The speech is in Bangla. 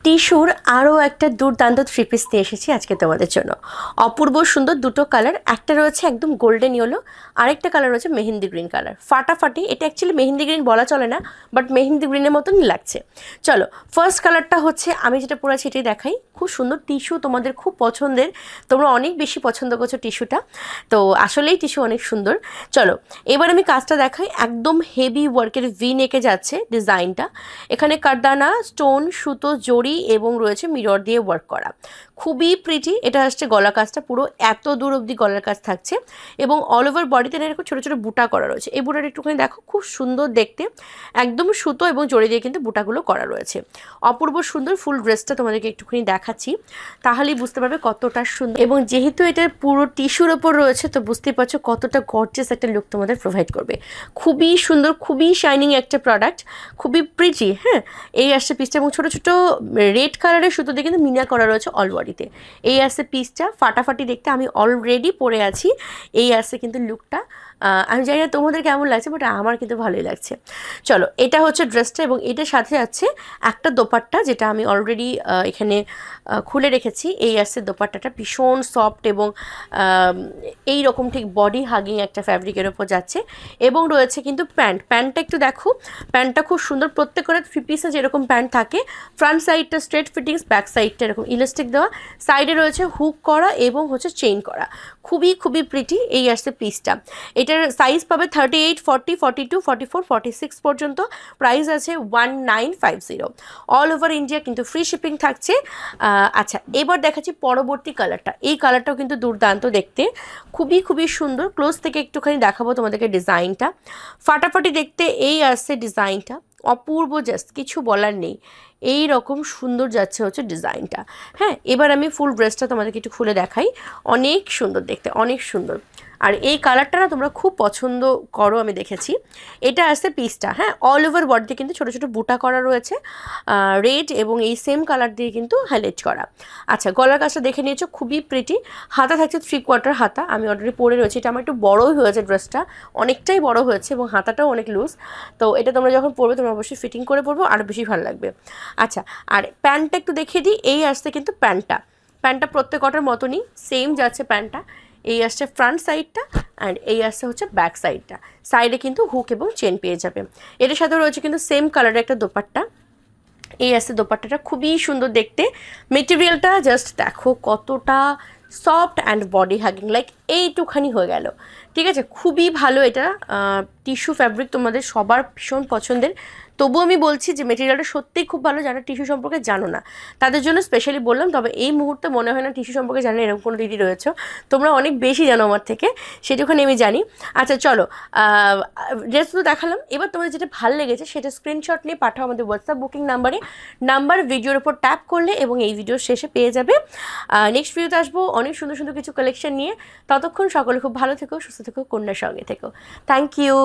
টিস্যুর আরও একটা দুর্দান্ত থ্রি পিস নিয়ে এসেছি আজকে তোমাদের জন্য। অপূর্ব সুন্দর দুটো কালার, একটা রয়েছে একদম গোল্ডেন ইয়েলো, আরেকটা কালার রয়েছে মেহেন্দি গ্রিন কালার। ফাটাফাটি, এটা অ্যাকচুয়ালি মেহেন্দি গ্রিন বলা চলে না, বাট মেহেন্দি গ্রিনের মতনই লাগছে। চলো, ফার্স্ট কালারটা হচ্ছে আমি যেটা পরেছি এটাই দেখাই। খুব সুন্দর টিস্যু, তোমাদের খুব পছন্দের, তোমরা অনেক বেশি পছন্দ করছো টিস্যুটা, তো আসলেই টিস্যু অনেক সুন্দর। চলো এবার আমি কাজটা দেখাই। একদম হেভি ওয়ার্কের ভি নেকে যাচ্ছে ডিজাইনটা। এখানে কারদানা, স্টোন, সুতো, জড়ি এবং রয়েছে মিরর দিয়ে ওয়ার্ক করা, খুবই প্রিটি। এটা আসছে গলা কাজটা, পুরো এত দূর অবধি গলার কাজ থাকছে এবং অল ওভার বডিতে এরকম ছোটো ছোটো বুটা করা রয়েছে। এই বুটাটা একটুখানি দেখো, খুব সুন্দর দেখতে, একদম সুতো এবং জড়ি দিয়ে কিন্তু বুটাগুলো করা রয়েছে। অপূর্ব সুন্দর। ফুল ড্রেসটা তোমাদেরকে একটুখানি দেখাচ্ছি, তাহলেই বুঝতে পারবে কতটা সুন্দর। এবং যেহেতু এটা পুরো টিস্যুর ওপর রয়েছে, তো বুঝতেই পারছো কতটা গর্জিয়াস একটা লুক তোমাদের প্রোভাইড করবে। খুবই সুন্দর, খুবই শাইনিং একটা প্রোডাক্ট, খুবই প্রিটি। হ্যাঁ, এই আসছে পিসটা এবং ছোটো ছোটো রেড কালারের সুতো দিয়ে কিন্তু মিনা করা রয়েছে অল বডিতে। এই আসছে পিসটা, ফাটাফাটি দেখতে, আমি অলরেডি পরে আছি। এই আসছে কিন্তু লুকটা। আমি জানি না তোমাদের কেমন লাগছে, বাট আমার কিন্তু ভালোই লাগছে। চলো, এটা হচ্ছে ড্রেসটা এবং এটার সাথে আছে একটা দোপাট্টা, যেটা আমি অলরেডি এখানে খুলে রেখেছি। এই আসছে দোপাট্টাটা, ভীষণ সফট এবং এই রকম ঠিক বডি হাগিং একটা ফ্যাব্রিকের ওপর যাচ্ছে। এবং রয়েছে কিন্তু প্যান্টটা একটু দেখো, প্যান্টটা খুব সুন্দর। প্রত্যেকটা থ্রি পিসে যেরকম প্যান্ট থাকে, ফ্রন্ট সাইডটা স্ট্রেট ফিটিংস, ব্যাক সাইডটা এরকম ইলাস্টিক দেওয়া, সাইডে রয়েছে হুক করা এবং হচ্ছে চেইন করা, খুবই খুবই প্রিটি। এই আসছে পিসটা। এটার সাইজ পাবে 38, 40, 42, 44, 46 পর্যন্ত। প্রাইস আছে 1950, অল ওভার ইন্ডিয়া কিন্তু ফ্রি শিপিং থাকছে। আচ্ছা, এবার দেখাচ্ছি পরবর্তী কালারটা। এই কালারটাও কিন্তু দুর্দান্ত দেখতে, খুবই খুবই সুন্দর। ক্লোজ থেকে একটুখানি দেখাবো তোমাদেরকে ডিজাইনটা, ফাটাফাটি দেখতে। এই আসছে ডিজাইনটা, অপূর্ব, জাস্ট কিছু বলার নেই। এই রকম সুন্দর যাচ্ছে হচ্ছে ডিজাইনটা। হ্যাঁ, এবার আমি ফুল ড্রেসটা তোমাদেরকে একটু খুলে দেখাই। অনেক সুন্দর দেখতে, অনেক সুন্দর। আর এই কালারটা না তোমরা খুব পছন্দ করো, আমি দেখেছি। এটা আসছে পিসটা। হ্যাঁ, অল ওভার বডিতে কিন্তু ছোটো ছোটো বুটা করা রয়েছে, রেড এবং এই সেম কালার দিয়ে কিন্তু হাইলাইট করা। আচ্ছা, গলার কাজটা দেখে নিয়েছো, খুবই প্রিটি। হাতা থাকছে 3/4 হাতা, আমি অলরেডি পরে রয়েছে। এটা আমার একটু বড়োই হয়েছে, ড্রেসটা অনেকটাই বড় হয়েছে এবং হাতাটাও অনেক লুজ। তো এটা তোমরা যখন পরবে, তোমরা অবশ্যই ফিটিং করে পরবো, আরও বেশি ভালো লাগবে। আচ্ছা, আর প্যান্টটা একটু দেখিয়ে দিই। এই আসছে কিন্তু প্যান্টটা প্রত্যেকটার মতনই সেম যাচ্ছে প্যান্টটা। এই আসছে ফ্রন্ট সাইডটা অ্যান্ড এই আসছে হচ্ছে ব্যাক সাইডটা। সাইডে কিন্তু হুক এবং চেন পেয়ে যাবে। এটার সাথেও রয়েছে কিন্তু সেম কালারের একটা দোপাট্টা। এই আসছে দোপাট্টাটা, খুবই সুন্দর দেখতে। মেটেরিয়ালটা জাস্ট দেখো কতটা soft and body hugging, like এইটুখানি হয়ে গেল। ঠিক আছে, খুবই ভালো। এটা টিস্যু ফ্যাব্রিক তোমাদের সবার ভীষণ পছন্দের। তবুও আমি বলছি যে মেটেরিয়ালটা সত্যিই খুব ভালো। যারা টিস্যু সম্পর্কে জানো না তাদের জন্য স্পেশালি বললাম। তবে এই মুহূর্তে মনে হয় না টিস্যু সম্পর্কে জানে এরকম কোনো দিদি রয়েছে। তোমরা অনেক বেশি জানো আমার থেকে, সেটুখানি আমি জানি। আচ্ছা চলো, ড্রেস তো দেখালাম। এবার তোমাদের যেটা ভালো লেগেছে সেটা স্ক্রিনশট নিয়ে পাঠাও আমাদের হোয়াটসঅ্যাপ বুকিং নাম্বার ভিডিওর উপর ট্যাপ করলে, এবং এই ভিডিওর শেষে পেয়ে যাবে। নেক্সট ভিডিওতে আসবো অনেক সুন্দর সুন্দর কিছু কালেকশন নিয়ে। ততক্ষণ সকলে খুব ভালো থেকো, সুস্থ থেকো, কন্যার সঙ্গে থেকো। Thank you.